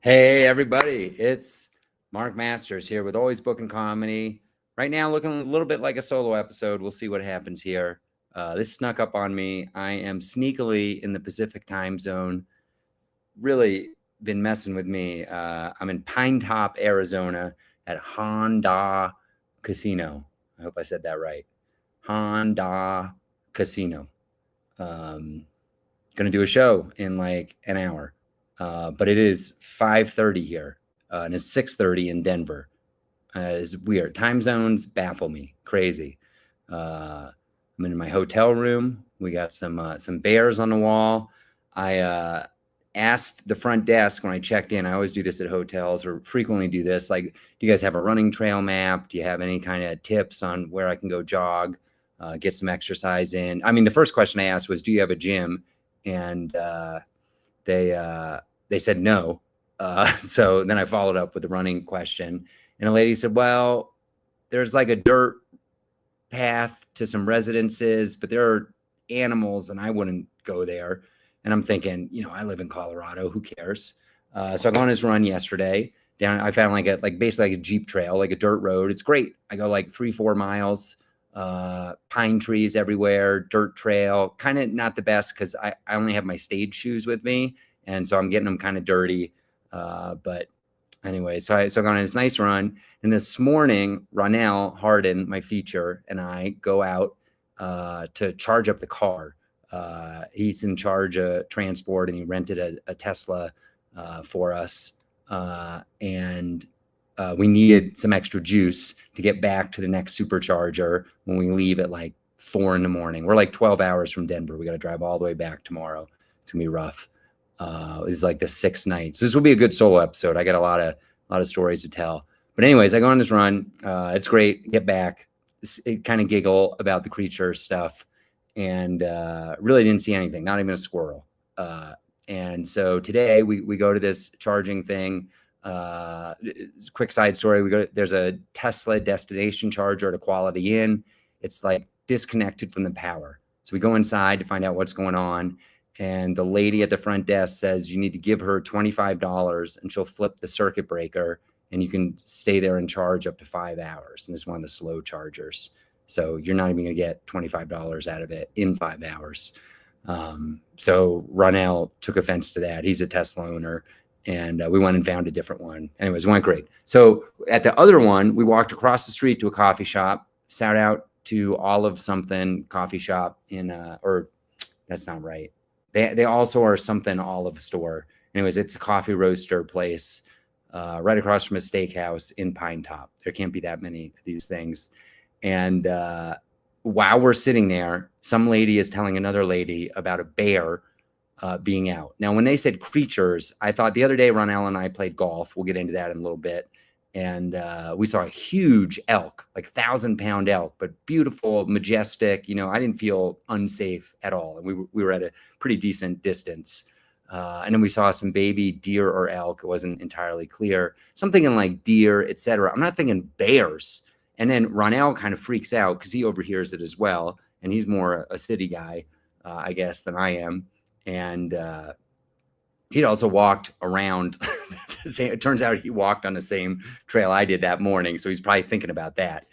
Hey everybody, it's Mark Masters here with Always Bookin Comedy. Right now looking a little bit like a solo episode. We'll see what happens here. This snuck up on me. I am sneakily in the Pacific time zone. Really been messing with me. I'm in Pine Top, Arizona at Honda Casino. I hope I said that right. Honda Casino. Um, Gonna do a show in like an hour. But it is 5:30 here, and it's 6:30 in Denver. It's weird. Time zones baffle me. Crazy. I'm in my hotel room. We got some bears on the wall. I asked the front desk when I checked in. I always do this at hotels, or frequently do this. Like, do you guys have a running trail map? Do you have any kind of tips on where I can go jog, get some exercise in? I mean, the first question I asked was, "Do you have a gym?" And they said no. So then I followed up with the running question, and a lady said, "Well, there's like a dirt path to some residences, but there are animals, and I wouldn't go there." And I'm thinking, I live in Colorado. Who cares? So I go on this run yesterday. Down, I found like basically like a Jeep trail, like a dirt road. It's great. I go like 3-4 miles. Pine trees everywhere, dirt trail. Kind of not the best because I only have my stage shoes with me, and so I'm getting them kind of dirty. But anyway, so I got on this nice run, and this morning, Ronell Harden, my feature, and I go out to charge up the car. He's in charge of transport, and he rented a Tesla for us, and we needed some extra juice to get back to the next supercharger when we leave at like 4 in the morning. We're like 12 hours from Denver. We got to drive all the way back tomorrow. It's gonna be rough. This is like the 6th night. So this will be a good solo episode. I got a lot of stories to tell. But anyways, I go on this run. It's great. Get back. Kind of giggle about the creature stuff, and really didn't see anything. Not even a squirrel. And so today we go to this charging thing. Quick side story. There's a Tesla destination charger at a Quality Inn. It's like disconnected from the power. So we go inside to find out what's going on. And the lady at the front desk says you need to give her $25 and she'll flip the circuit breaker and you can stay there and charge up to 5 hours. And it's one of the slow chargers. So you're not even going to get $25 out of it in 5 hours. So Ronell took offense to that. He's a Tesla owner. And we went and found a different one. Anyways, it went great. So at the other one, we walked across the street to a coffee shop. Shout out to Olive something coffee shop or that's not right. They also are something olive store. Anyways, it's a coffee roaster place right across from a steakhouse in Pine Top. There can't be that many of these things. And while we're sitting there, some lady is telling another lady about a bear being out. Now, when they said creatures, I thought the other day, Ronell and I played golf. We'll get into that in a little bit. And we saw a huge elk, like 1,000-pound elk, but beautiful, majestic. I didn't feel unsafe at all. And we were at a pretty decent distance. And then we saw some baby deer or elk. It wasn't entirely clear. So I'm thinking like deer, etc. I'm not thinking bears. And then Ronell kind of freaks out because he overhears it as well. And he's more a city guy, I guess, than I am. And he'd also walked around. It turns out he walked on the same trail I did that morning. So he's probably thinking about that.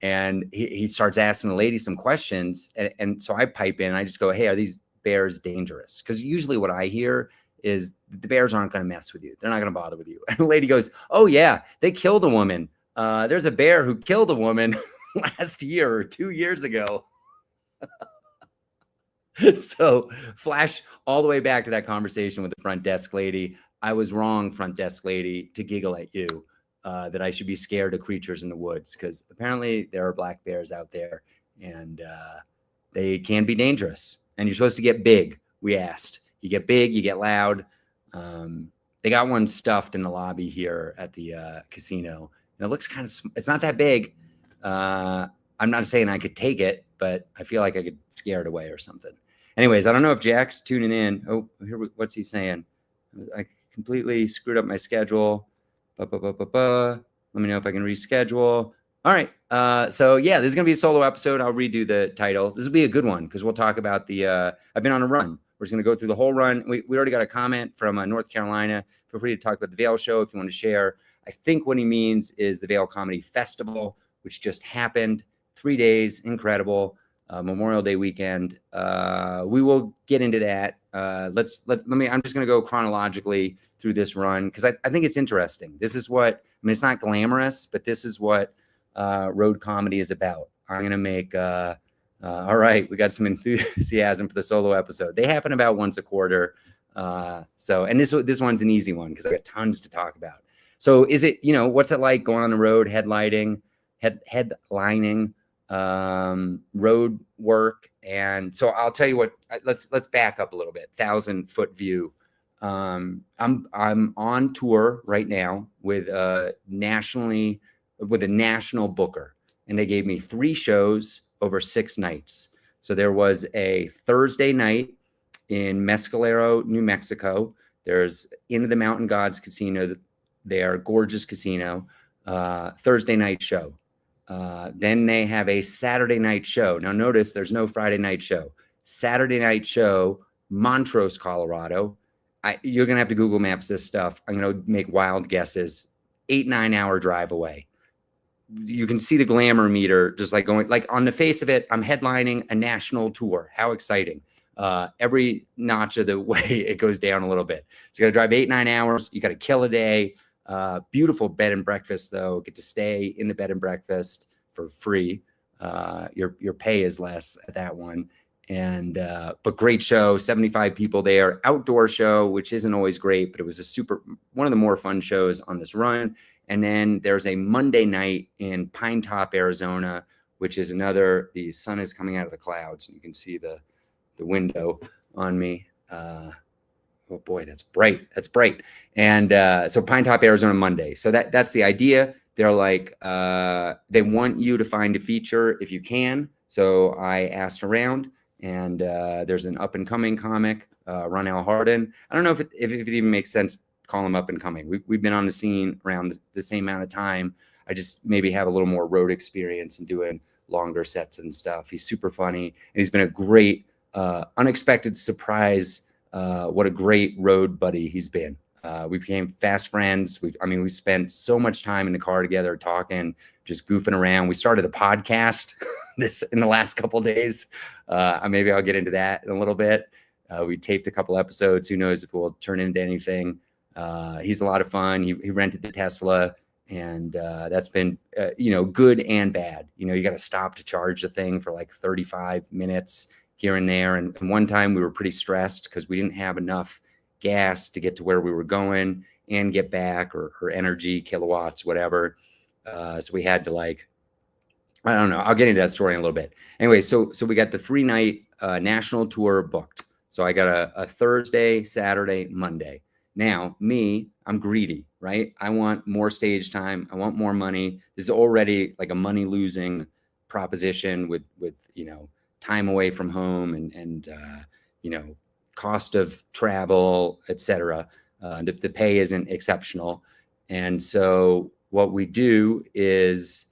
And he starts asking the lady some questions. And so I pipe in and I just go, "Hey, are these bears dangerous?" Because usually what I hear is the bears aren't going to mess with you. They're not going to bother with you. And the lady goes, "Oh, yeah, they killed a woman. There's a bear who killed a woman last year or 2 years ago." So flash all the way back to that conversation with the front desk lady. I was wrong, front desk lady, to giggle at you that I should be scared of creatures in the woods, because apparently there are black bears out there and they can be dangerous. And you're supposed to get big. We asked. You get big, you get loud. They got one stuffed in the lobby here at the casino. And it looks kind of, it's not that big. I'm not saying I could take it, but I feel like I could scare it away or something. Anyways, I don't know if Jack's tuning in. Oh, what's he saying? I completely screwed up my schedule. Let me know if I can reschedule. All right. So yeah, this is going to be a solo episode. I'll redo the title. This will be a good one because we'll talk about I've been on a run. We're just going to go through the whole run. We already got a comment from North Carolina. Feel free to talk about the Vail show if you want to share. I think what he means is the Vail Comedy Festival, which just happened. 3 days, incredible. Memorial Day weekend. We will get into that. I'm just going to go chronologically through this run because I think it's interesting. This is what, it's not glamorous, but this is what road comedy is about. I'm going to make, all right, we got some enthusiasm for the solo episode. They happen about once a quarter. And this one's an easy one because I've got tons to talk about. So is it, what's it like going on the road, headlining, road work? And so I'll tell you what, let's back up a little bit, 1,000-foot view. I'm on tour right now with a national booker, and they gave me 3 shows over 6 nights. So there was a Thursday night in Mescalero, New Mexico. There's Into the Mountain Gods Casino. They are a gorgeous casino. Thursday night show. Then they have a Saturday night show. Now notice there's no Friday night show. Saturday night show, Montrose, Colorado. You're going to have to Google Maps this stuff. I'm going to make wild guesses. 8-9 hour drive away. You can see the glamour meter just like going, like on the face of it, I'm headlining a national tour. How exciting. Every notch of the way it goes down a little bit. So you got to drive 8-9 hours. You got to kill a day. Beautiful bed and breakfast though. Get to stay in the bed and breakfast for free. Your pay is less at that one. And, but great show, 75 people there, outdoor show, which isn't always great, but it was one of the more fun shows on this run. And then there's a Monday night in Pine Top, Arizona, which is the sun is coming out of the clouds. And you can see the window on me. Oh boy, that's bright. That's bright. And so Pine Top, Arizona, Monday. So that's the idea. They're like, they want you to find a feature if you can. So I asked around, and there's an up and coming comic, Ronell Harden. I don't know if it even makes sense to call him up and coming. We've been on the scene around the same amount of time. I just maybe have a little more road experience and doing longer sets and stuff. He's super funny, and he's been a great, unexpected surprise. What a great road buddy he's been. We became fast friends. We spent so much time in the car together talking, just goofing around. We started a podcast in the last couple of days. Maybe I'll get into that in a little bit. We taped a couple episodes. Who knows if it will turn into anything. He's a lot of fun. He rented the Tesla, and that's been, good and bad. You got to stop to charge the thing for like 35 minutes here and there. And one time we were pretty stressed because we didn't have enough gas to get to where we were going and get back, or energy, kilowatts, whatever. So we had to I don't know. I'll get into that story in a little bit. Anyway, so we got the 3-night national tour booked. So I got a Thursday, Saturday, Monday. Now, I'm greedy, right? I want more stage time. I want more money. This is already like a money losing proposition with time away from home and cost of travel, etc. If the pay isn't exceptional. And so what we do is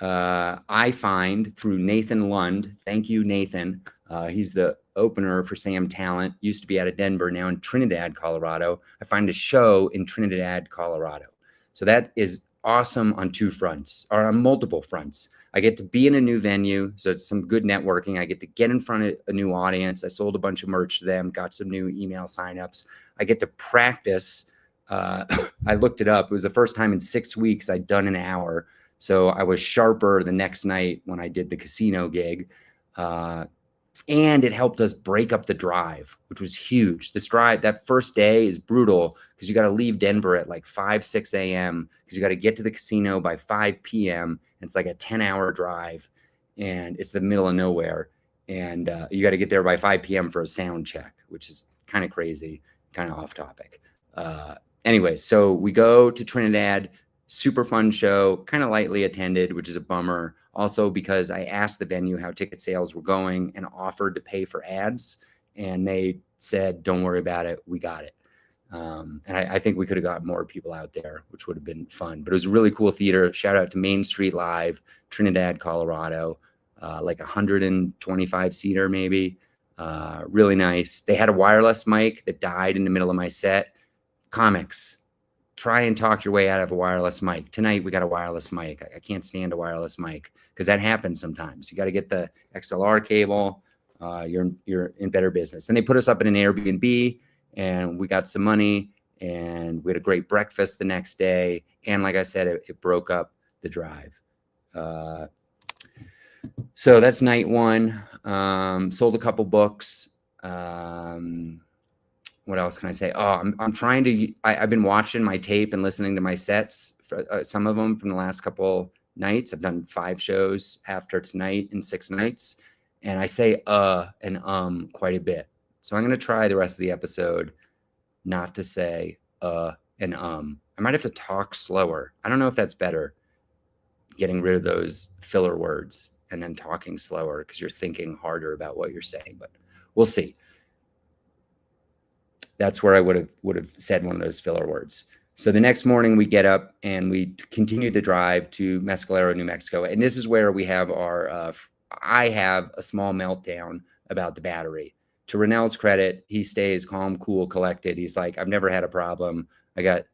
I find through Nathan Lund, thank you, Nathan. He's the opener for Sam Talent, used to be out of Denver, now in Trinidad, Colorado. I find a show in Trinidad, Colorado. So that is awesome on 2 fronts, or on multiple fronts. I get to be in a new venue, so it's some good networking. I get to get in front of a new audience. I sold a bunch of merch to them, got some new email signups. I get to practice. I looked it up. It was the first time in 6 weeks I'd done an hour. So I was sharper the next night when I did the casino gig. And it helped us break up the drive, which was huge. This drive, that first day is brutal because you got to leave Denver at like 5-6 a.m. because you got to get to the casino by 5 p.m. And it's like a 10-hour drive, and it's the middle of nowhere. And you got to get there by 5 p.m. for a sound check, which is kind of crazy, kind of off topic. Anyway, so we go to Trinidad. Super fun show, kind of lightly attended, which is a bummer. Also because I asked the venue how ticket sales were going and offered to pay for ads, and they said, don't worry about it, we got it. And I think we could have got more people out there, which would have been fun. But it was a really cool theater. Shout out to Main Street Live, Trinidad, Colorado, like 125 seater maybe. Really nice. They had a wireless mic that died in the middle of my set. Comics, try and talk your way out of a wireless mic. Tonight we got a wireless mic. I can't stand a wireless mic because that happens sometimes. You got to get the XLR cable. You're in better business. And they put us up in an Airbnb, and we got some money, and we had a great breakfast the next day. And like I said, it broke up the drive. So that's night one. Sold a couple books. What else can I say? Oh, I'm trying to, I've been watching my tape and listening to my sets, for, some of them from the last couple nights. I've done 5 shows after tonight in 6 nights. And I say and quite a bit. So I'm going to try the rest of the episode not to say and I might have to talk slower. I don't know if that's better, getting rid of those filler words and then talking slower because you're thinking harder about what you're saying, but we'll see. That's where I would have said one of those filler words. So the next morning we get up and we continue the drive to Mescalero, New Mexico. And this is where we have our, I have a small meltdown about the battery. To Rennell's credit, he stays calm, cool, collected. He's like, I've never had a problem. I got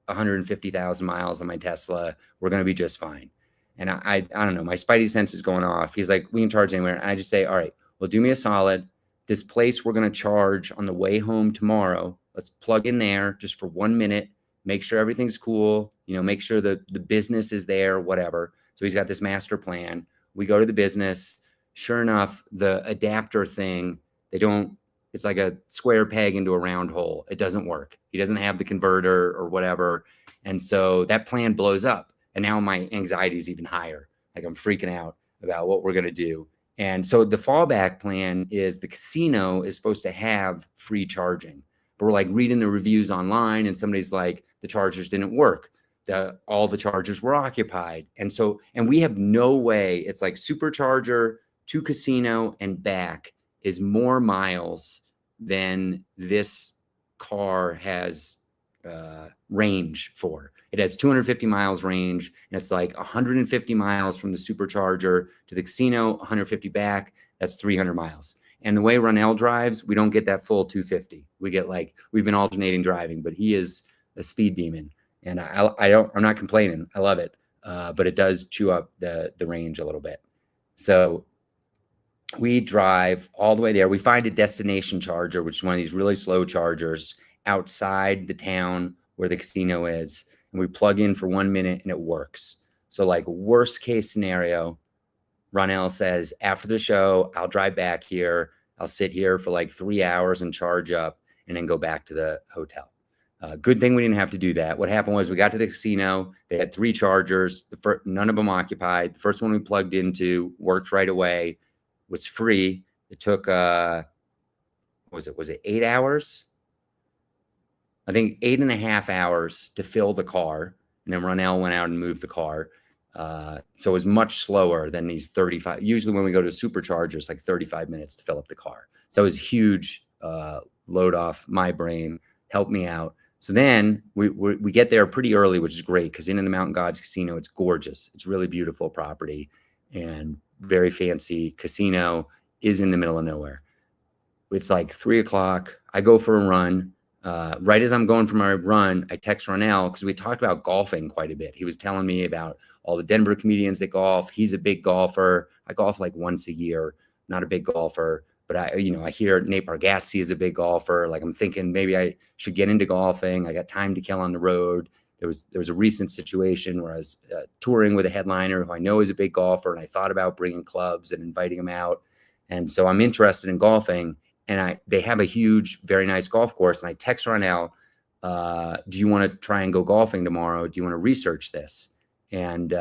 150,000 miles on my Tesla. We're going to be just fine. And I don't know, my spidey sense is going off. He's like, we can charge anywhere. And I just say, all right, well, do me a solid. This place we're going to charge on the way home tomorrow. Let's plug in there just for 1 minute, make sure everything's cool, you know, make sure the business is there, whatever. So he's got this master plan. We go to the business. Sure enough, the adapter thing, it's like a square peg into a round hole. It doesn't work. He doesn't have the converter or whatever. And so that plan blows up. And now my anxiety is even higher. Like I'm freaking out about what we're going to do. And so the fallback plan is the casino is supposed to have free charging, but we're like reading the reviews online and somebody's like, the chargers didn't work. All the chargers were occupied. And we have no way. It's like supercharger to casino and back is more miles than this car has range for. It has 250 miles range, and it's like 150 miles from the supercharger to the casino, 150 back. That's 300 miles. And the way Ronnell drives, we don't get that full 250. We get we've been alternating driving, but he is a speed demon. And I'm not complaining. I love it. But it does chew up the range a little bit. So we drive all the way there. We find a destination charger, which is one of these really slow chargers outside the town where the casino is. And we plug in for 1 minute and it works. So like worst case scenario, Ronnell says, after the show, I'll drive back here. I'll sit here for like 3 hours and charge up and then go back to the hotel. Good thing we didn't have to do that. What happened was we got to the casino. They had 3 chargers. None of them occupied. The first one we plugged into worked right away. Was free. It took, was it 8 hours? I think 8.5 hours to fill the car. And then Ronnell went out and moved the car. So it was much slower than these 35. Usually when we go to a supercharger, it's like 35 minutes to fill up the car. So it was huge load off my brain, helped me out. So then we get there pretty early, which is great because in the Mountain Gods Casino, it's gorgeous. It's really beautiful property and very fancy casino, is in the middle of nowhere. It's like 3 o'clock. I go for a run. Right as I'm going for my run, I text Ronnell because we talked about golfing quite a bit. He was telling me about all the Denver comedians that golf. He's a big golfer. I golf like once a year, not a big golfer, but I hear Nate Bargatze is a big golfer. Like I'm thinking maybe I should get into golfing. I got time to kill on the road. There was a recent situation where I was touring with a headliner who I know is a big golfer, and I thought about bringing clubs and inviting him out. And so I'm interested in golfing. And they have a huge, very nice golf course. And I text Ronnell, do you want to try and go golfing tomorrow? Do you want to research this? And,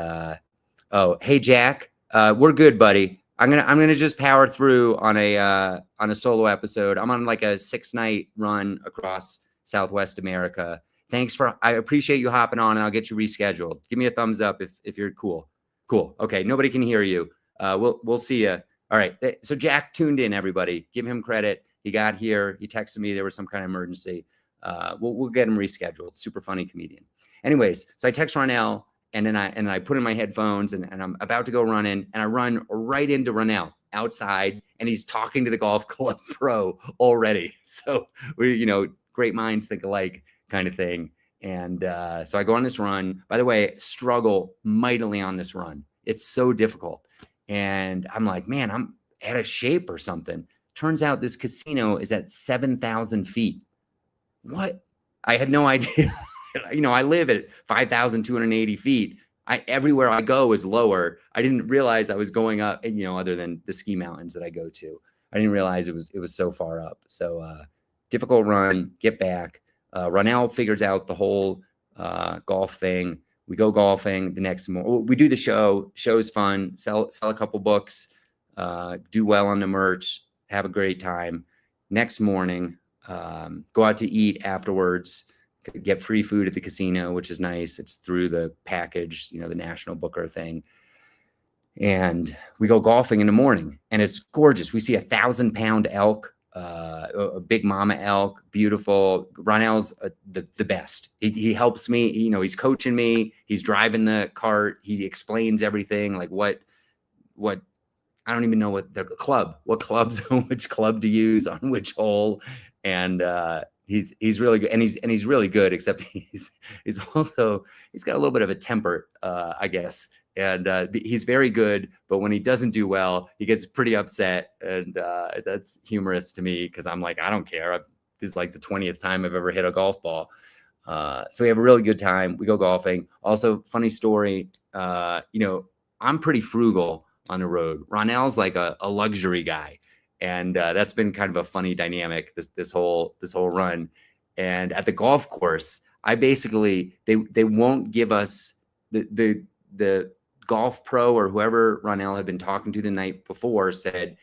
oh, hey, Jack, we're good, buddy. I'm gonna just power through on a solo episode. I'm on like a 6-night run across Southwest America. I appreciate you hopping on, and I'll get you rescheduled. Give me a thumbs up if you're cool. Cool. Okay. Nobody can hear you. We'll see you. All right. So Jack tuned in, everybody. Give him credit. He got here. He texted me there was some kind of emergency. We'll get him rescheduled. Super funny comedian. Anyways, so I text Ronnell, and then I put in my headphones, and I'm about to go running, and I run right into Ronnell outside, and he's talking to the golf club pro already. So we, great minds think alike kind of thing. And so I go on this run. By the way, struggle mightily on this run. It's so difficult. And I'm like, man, I'm out of shape or something. Turns out this casino is at 7,000 feet. What? I had no idea. I live at 5,280 feet. Everywhere I go is lower. I didn't realize I was going up, and other than the ski mountains that I go to, I didn't realize it was so far up. So difficult run, get back. Ronell figures out the whole golf thing. We go golfing the next morning. We do the show. Show's fun. Sell a couple books. Do well on the merch. Have a great time. Next morning, go out to eat afterwards. Get free food at the casino, which is nice. It's through the package, the National Booker thing. And we go golfing in the morning, and it's gorgeous. We see 1,000-pound elk, a big mama elk, beautiful. Ronell's the best. He helps me. He's coaching me. He's driving the cart. He explains everything, like what I don't even know what clubs, which club to use on which hole. And he's really good, and he's really good, except he's got a little bit of a temper, I guess. And he's very good, but when he doesn't do well, he gets pretty upset, and that's humorous to me because I'm like, I don't care. This is like the 20th time I've ever hit a golf ball. So we have a really good time. We go golfing. Also, funny story, I'm pretty frugal on the road. Ronell's like a luxury guy. And that's been kind of a funny dynamic this whole run. And at the golf course, I basically they won't give us the golf pro or whoever Ronell had been talking to the night before said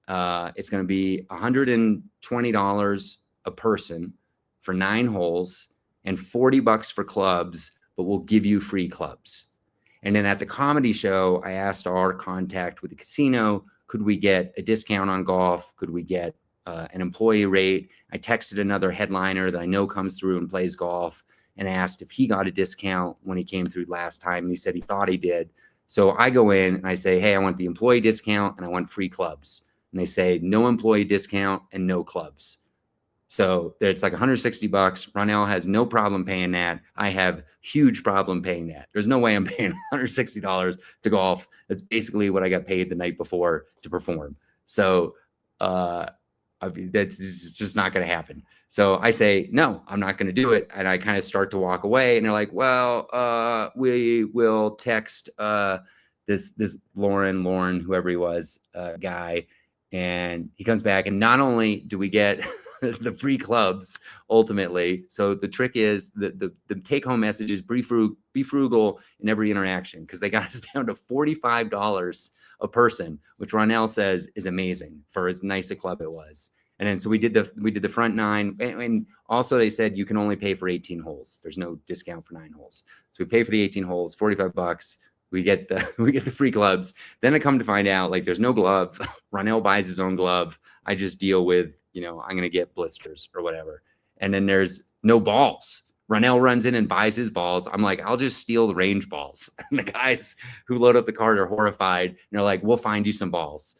it's going to be $120 a person for 9 holes and $40 for clubs, but we'll give you free clubs. And then at the comedy show, I asked our contact with the casino, could we get a discount on golf? Could we get an employee rate? I texted another headliner that I know comes through and plays golf and asked if he got a discount when he came through last time. And he said he thought he did. So I go in and I say, hey, I want the employee discount and I want free clubs. And they say no employee discount and no clubs. So it's like $160. Ronell has no problem paying that. I have huge problem paying that. There's no way I'm paying $160 to golf. That's basically what I got paid the night before to perform. So that's just not going to happen. So I say, no, I'm not going to do it. And I kind of start to walk away. And they're like, well, we will text this Lauren, whoever he was, guy. And he comes back. And not only do we get the free clubs ultimately. So the trick is the take home message is be frugal in every interaction, because they got us down to $45 a person, which Ronell says is amazing for as nice a club it was. And then so we did the front 9, and also they said you can only pay for 18 holes. There's no discount for 9 holes. So we pay for the 18 holes, $45. We get the free clubs. Then I come to find out, like, there's no glove. Ronell buys his own glove. I just deal with, I'm going to get blisters or whatever. And then there's no balls. Ronell runs in and buys his balls. I'm like, I'll just steal the range balls. And the guys who load up the cart are horrified. And they're like, we'll find you some balls.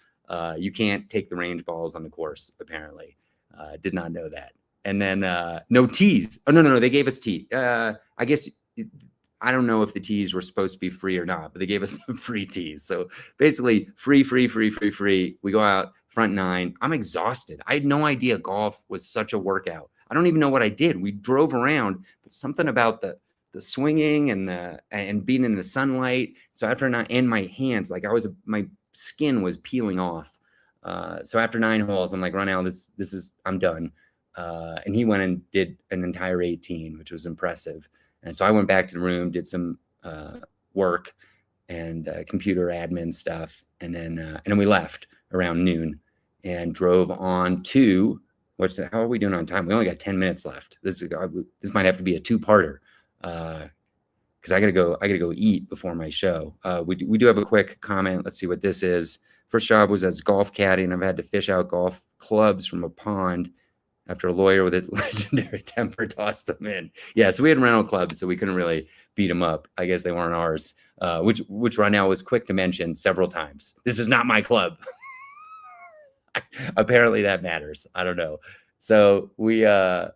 You can't take the range balls on the course, apparently. Did not know that. And then no tees. Oh, no. They gave us tea. I guess I don't know if the tees were supposed to be free or not, but they gave us some free tees. So basically free. We go out front 9. I'm exhausted. I had no idea golf was such a workout. I don't even know what I did. We drove around, but something about the swinging and being in the sunlight. So after 9, and my hands, like my skin was peeling off. So after 9 holes, I'm like, Ronell, this is, I'm done. And he went and did an entire 18, which was impressive. And so I went back to the room, did some work and computer admin stuff, and then we left around noon and drove on to how are we doing on time? We only got 10 minutes left. This might have to be a 2-parter because I gotta go eat before my show. We do have a quick comment. Let's see what this is. First job was as golf caddy, and I've had to fish out golf clubs from a pond after a lawyer with a legendary temper tossed them in. Yeah, so we had rental clubs, so we couldn't really beat them up. I guess they weren't ours, which Ronell was quick to mention several times. This is not my club. Apparently that matters. I don't know. So we get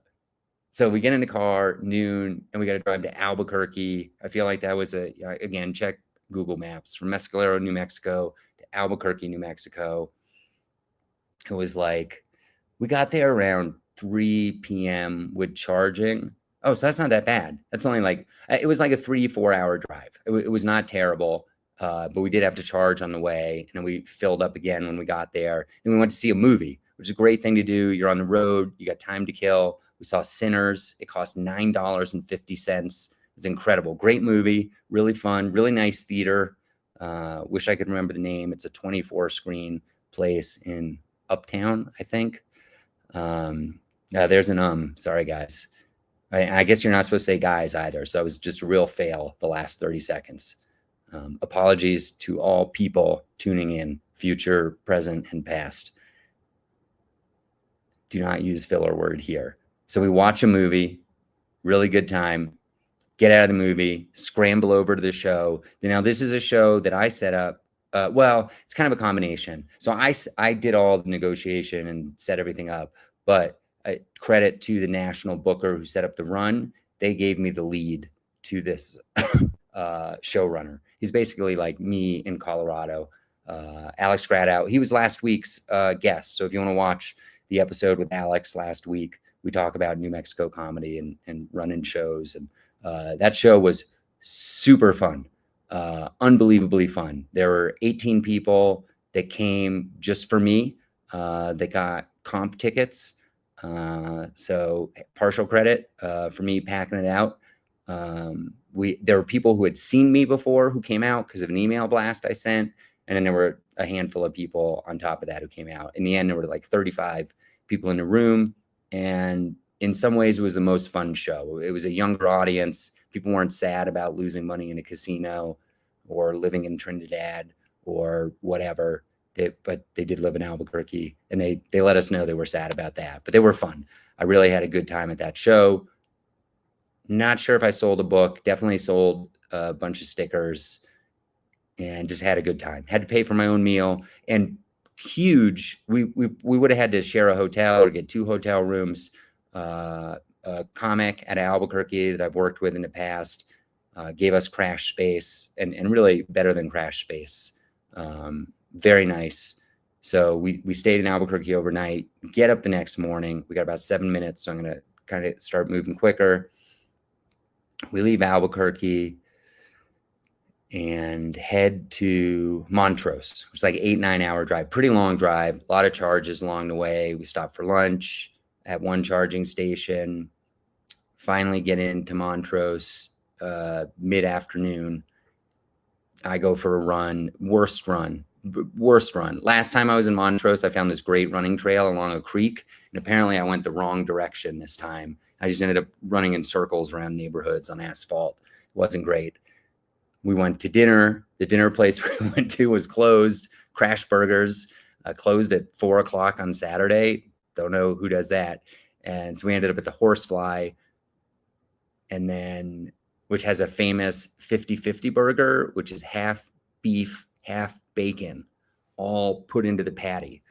in the car noon and we got to drive to Albuquerque. I feel like that was again, check Google Maps from Mescalero, New Mexico to Albuquerque, New Mexico. It was like, we got there around 3 p.m. with charging. Oh, so that's not that bad. That's only like, it was like a 3-4 hour drive. It was not terrible. But we did have to charge on the way, and then we filled up again when we got there. And we went to see a movie, which is a great thing to do. You're on the road, you got time to kill. We saw Sinners. It cost $9.50. It was incredible. Great movie, really fun, really nice theater. Wish I could remember the name. It's a 24 screen place in Uptown, I think. There's an sorry guys. I guess you're not supposed to say guys either. So it was just a real fail the last 30 seconds. Apologies to all people tuning in, future, present, and past. Do not use filler word here. So we watch a movie, really good time, get out of the movie, scramble over to the show. Now, this is a show that I set up. Well, it's kind of a combination. So I did all the negotiation and set everything up, but credit to the national booker who set up the run. They gave me the lead to this showrunner. He's basically like me in Colorado. Alex Gradow. He was last week's guest. So if you want to watch the episode with Alex last week, we talk about New Mexico comedy and running shows. And that show was super fun, unbelievably fun. There were 18 people that came just for me. They got comp tickets. So partial credit for me packing it out. There were people who had seen me before who came out because of an email blast I sent. And then there were a handful of people on top of that who came out. In the end, there were like 35 people in the room. And in some ways, it was the most fun show. It was a younger audience. People weren't sad about losing money in a casino or living in Trinidad or whatever. But they did live in Albuquerque, and they let us know they were sad about that. But they were fun. I really had a good time at that show. Not sure if I sold a book. Definitely sold a bunch of stickers and just had a good time. Had to pay for my own meal. And huge, we would have had to share a hotel or get 2 hotel rooms. A comic at Albuquerque that I've worked with in the past gave us crash space and really better than crash space. Very nice. So we stayed in Albuquerque overnight, get up the next morning. We got about 7 minutes. So I'm going to kind of start moving quicker. We leave Albuquerque and head to Montrose. It's like 8-9 hour drive, pretty long drive, a lot of charges along the way. We stopped for lunch at one charging station, finally get into Montrose mid-afternoon. I go for a run, worst run. Last time I was in Montrose, I found this great running trail along a creek, and apparently I went the wrong direction this time. I just ended up running in circles around neighborhoods on asphalt. It wasn't great. We went to dinner. The dinner place we went to was closed. Crash Burgers closed at 4 o'clock on Saturday. Don't know who does that. And so we ended up at the Horsefly, and then which has a famous 50-50 burger, which is half beef, half bacon, all put into the patty.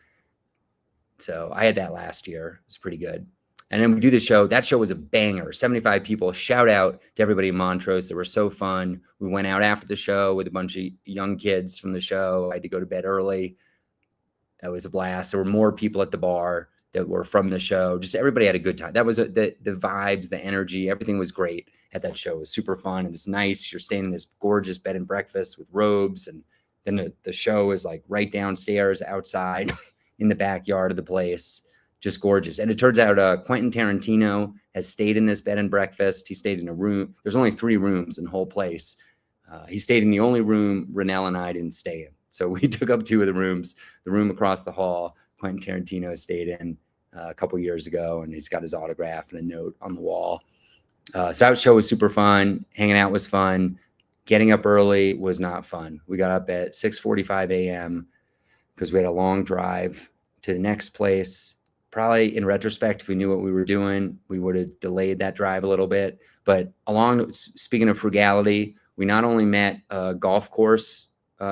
So I had that last year. It's pretty good. And then we do the show. That show was a banger. 75 people. Shout out to everybody in Montrose. They were so fun. We went out after the show with a bunch of young kids from the show. I had to go to bed early. That was a blast. There were more people at the bar that were from the show. Just everybody had a good time. That was the vibes, the energy, everything was great at that show. It was super fun. And it's nice. You're staying in this gorgeous bed and breakfast with robes. And then the show is like right downstairs outside in the backyard of the place. Just gorgeous. And it turns out Quentin Tarantino has stayed in this bed and breakfast. He stayed in a room. There's only 3 rooms in the whole place. He stayed in the only room Ronell and I didn't stay in. So we took up 2 of the rooms. The room across the hall, Quentin Tarantino stayed in a couple years ago, and he's got his autograph and a note on the wall. So that show was super fun. Hanging out was fun. Getting up early was not fun. We got up at 6:45 a.m. because we had a long drive to the next place. Probably in retrospect, if we knew what we were doing, we would have delayed that drive a little bit. But speaking of frugality, we not only met a golf course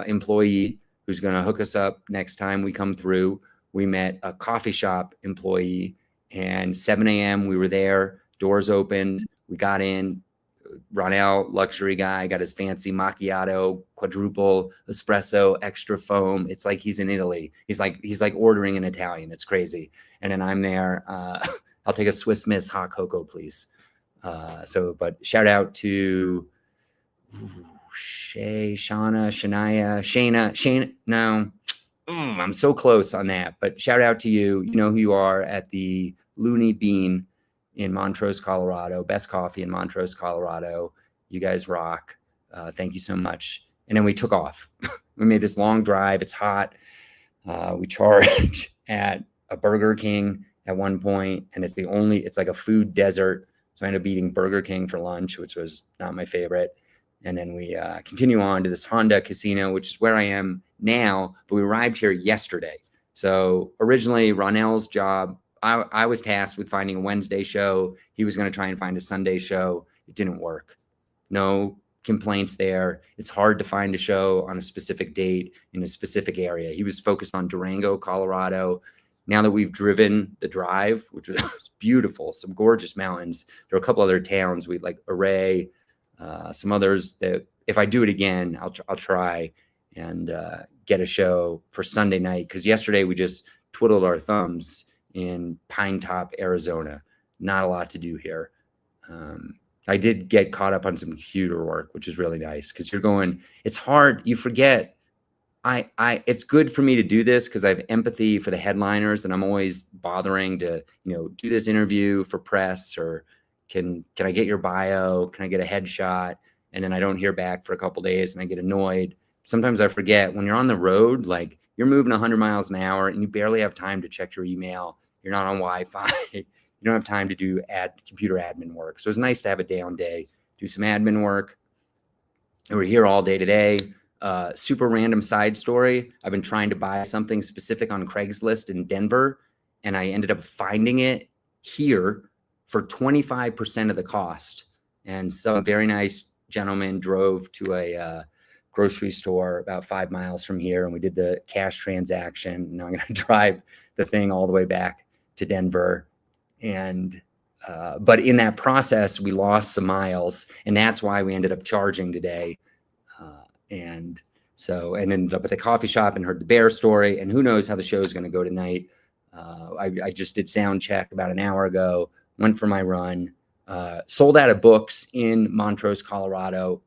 employee who's going to hook us up next time we come through. we met a coffee shop employee, and 7 a.m. we were there, doors opened, we got in. Ronell, luxury guy, got his fancy macchiato, quadruple espresso, extra foam. It's like he's in Italy. He's like ordering in Italian. It's crazy. And then I'm there. I'll take a Swiss Miss hot cocoa, please. But shout out to Shayna. No, I'm so close on that. But shout out to you. You know who you are at the Looney Bean in Montrose, Colorado. Best coffee in Montrose, Colorado. You guys rock. Thank you so much. And then we took off. We made this long drive. It's hot. We charge at a Burger King at one point, and it's like a food desert. So I ended up eating Burger King for lunch, which was not my favorite. And then we continue on to this Honda casino, which is where I am now. But we arrived here yesterday. So originally, Ronell's job, I was tasked with finding a Wednesday show. He was going to try and find a Sunday show. It didn't work. No complaints there. It's hard to find a show on a specific date in a specific area. He was focused on Durango, Colorado. Now that we've driven the drive, which was beautiful, some gorgeous mountains, there are a couple other towns, we like Array, some others that if I do it again, I'll try and get a show for Sunday night. Because yesterday we just twiddled our thumbs in Pine Top, Arizona. Not a lot to do here. I did get caught up on some computer work, which is really nice because it's hard. You forget. It's good for me to do this because I have empathy for the headliners, and I'm always bothering to, do this interview for press, or can I get your bio? Can I get a headshot? And then I don't hear back for a couple days and I get annoyed. Sometimes I forget when you're on the road, like you're moving 100 miles an hour and you barely have time to check your email. You're not on Wi-Fi. You don't have time to do computer admin work. So it's nice to have a down day, do some admin work. And we're here all day today. Super random side story. I've been trying to buy something specific on Craigslist in Denver, and I ended up finding it here for 25% of the cost. And some very nice gentleman drove to a grocery store about 5 miles from here, and we did the cash transaction. Now I'm going to drive the thing all the way back to Denver. And but in that process, we lost some miles, and that's why we ended up charging today. And ended up at the coffee shop and heard the bear story. And who knows how the show is going to go tonight. I just did sound check about an hour ago, went for my run, sold out of books in Montrose, Colorado.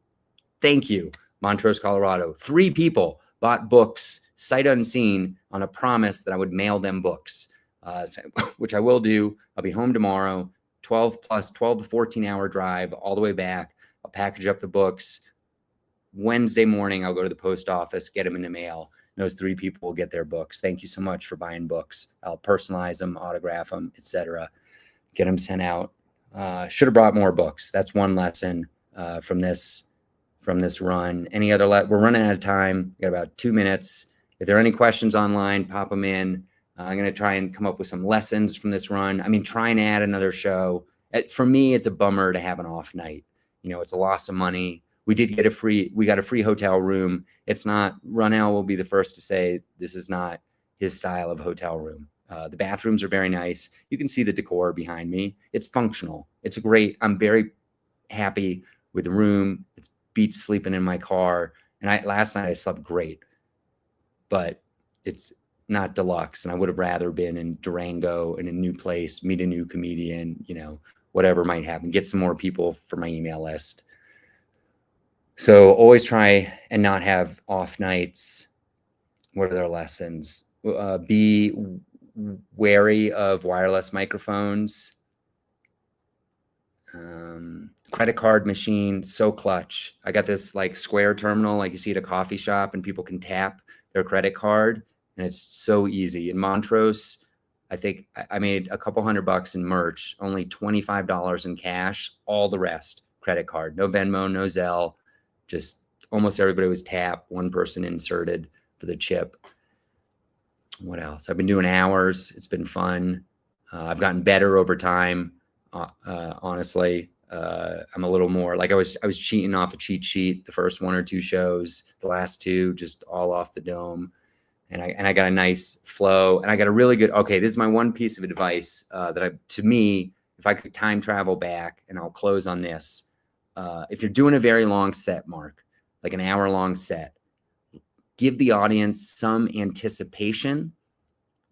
Thank you, Montrose, Colorado. 3 people bought books sight unseen on a promise that I would mail them books, which I will do. I'll be home tomorrow, 12 to 14 hour drive all the way back. I'll package up the books. Wednesday morning, I'll go to the post office, get them in the mail. And those 3 people will get their books. Thank you so much for buying books. I'll personalize them, autograph them, etc. Get them sent out. Should have brought more books. That's one lesson from this run. Any other? We're running out of time. Got about 2 minutes. If there are any questions online, pop them in. I'm going to try and come up with some lessons from this run. I mean, try and add another show. For me, it's a bummer to have an off night. It's a loss of money. We got a free hotel room. It's not, Ronell will be the first to say this is not his style of hotel room. The bathrooms are very nice. You can see the decor behind me. It's functional. It's great. I'm very happy with the room. It's beats sleeping in my car. And last night I slept great, but it's not deluxe. And I would have rather been in Durango in a new place, meet a new comedian, whatever might happen, get some more people for my email list. So always try and not have off nights. What are their lessons? Be wary of wireless microphones. Credit card machine, so clutch. I got this like square terminal like you see at a coffee shop, and people can tap their credit card, and it's so easy. In Montrose, I think I made a couple $100 in merch, only $25 in cash, all the rest credit card. No Venmo, no Zelle. Just almost everybody was tapped. One person inserted for the chip. What else? I've been doing hours. It's been fun. I've gotten better over time. Honestly, I'm a little more like I was cheating off a cheat sheet the first 1 or 2 shows. The last 2 just all off the dome. and I got a nice flow, and I got a really good. Okay, this is my one piece of advice to me, if I could time travel back, and I'll close on this. If you're doing a very long set, Mark, like an hour-long set, give the audience some anticipation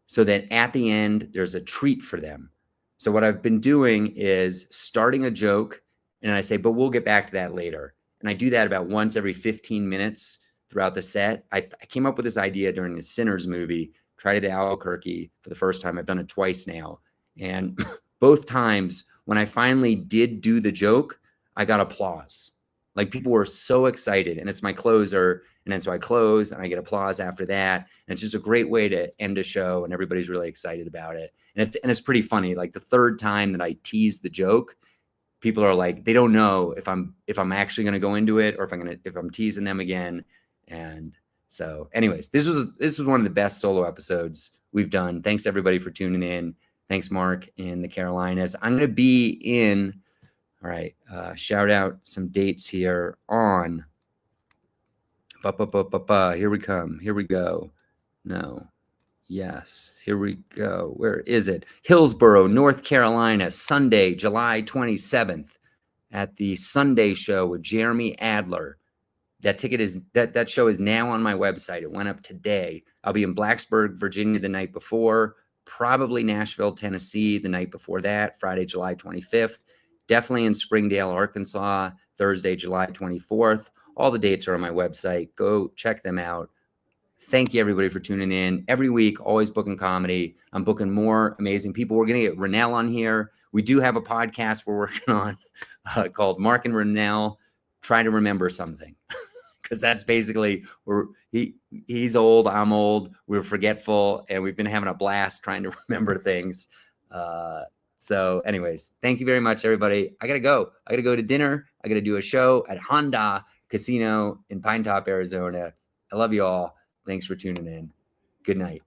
so that at the end there's a treat for them. So what I've been doing is starting a joke, and I say, but we'll get back to that later. And I do that about once every 15 minutes throughout the set. I came up with this idea during the Sinners movie, tried it at Albuquerque for the first time. I've done it twice now. And both times when I finally did do the joke, I got applause. Like people were so excited, and it's my closer. And then so I close and I get applause after that. And it's just a great way to end a show, and everybody's really excited about it. And it's pretty funny. Like the third time that I tease the joke, people are like, they don't know if I'm actually going to go into it or if I'm teasing them again. And so anyways, this was one of the best solo episodes we've done. Thanks everybody for tuning in. Thanks, Mark, in the Carolinas. I'm going to be in, all right, shout out some dates here on, here we come. Here we go. No. Yes, here we go. Where is it? Hillsborough, North Carolina, Sunday, July 27th at the Sunday Show with Jeremy Adler. That show is now on my website. It went up today. I'll be in Blacksburg, Virginia the night before, probably Nashville, Tennessee the night before that, Friday, July 25th. Definitely in Springdale, Arkansas, Thursday, July 24th. All the dates are on my website. Go check them out. Thank you, everybody, for tuning in. Every week, Always Bookin Comedy. I'm booking more amazing people. We're going to get Rennell on here. We do have a podcast we're working on called Mark and Rennell Try to Remember Something. Because that's basically, he's old, I'm old, we're forgetful, and we've been having a blast trying to remember things. So anyways, thank you very much, everybody. I got to go. I got to go to dinner. I got to do a show at Honda Casino in Pine Top, Arizona. I love you all. Thanks for tuning in. Good night.